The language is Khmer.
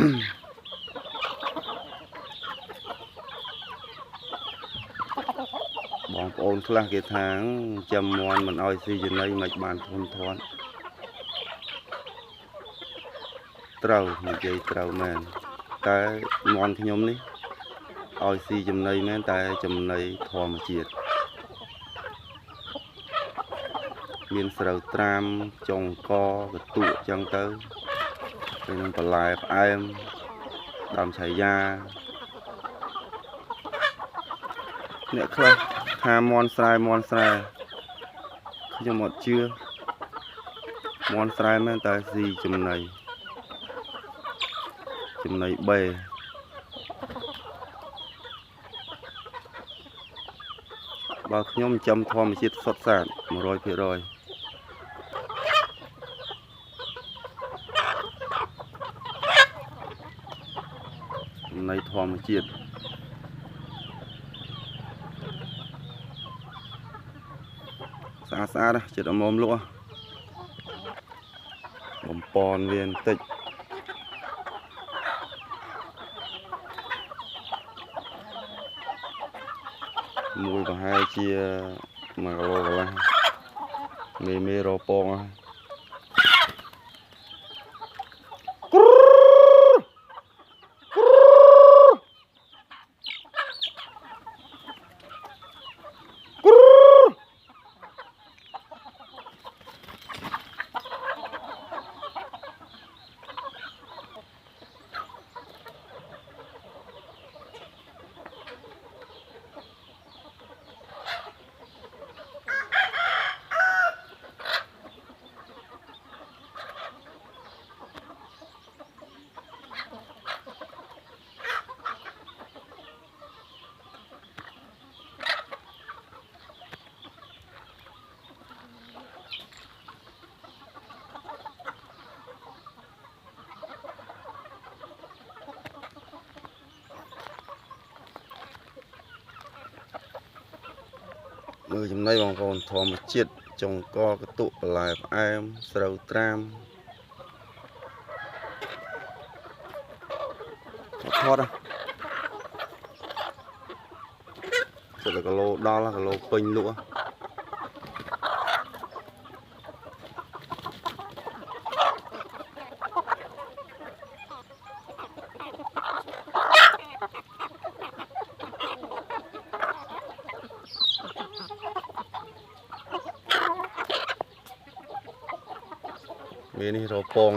បងប្អូនខ្លះគេថាចាំមន់មិនអោយស៊ីចំណីមិនបានធន់ធាត់ត្រូវនិយាយត្រូវមែនតែមន់ខ្ញុំនេះអោយស៊ីចំណីមែនតែចំណីធម្មជាតិមានស្រូវត្រាំចុងកកតុអញ្ចឹងទៅពេលនឹងបន្លែផ្អែមដើមឆាយាអ្នកខ្លះថាមន់ស្រែខ្ញុំអត់ជឿមន់ស្រែមែនតែស៊ីចំណីបេបើខ្ញុំចំធម្មជាតិសុទ្ធសាធ 100% ចំណីធម្មជាតិស្អាតចិត្តអមមលក់បំពន់វាបន្តិចមួយប្រហែលជា1 គីឡូកន្លះមេរោពងមើលចំណីបងប្អូនធម្មជាតិចុងកកតុបន្លែផ្អែមស្រូវត្រាំថតសិតគីឡូដល់គីឡូពេញលក់នេះរោពង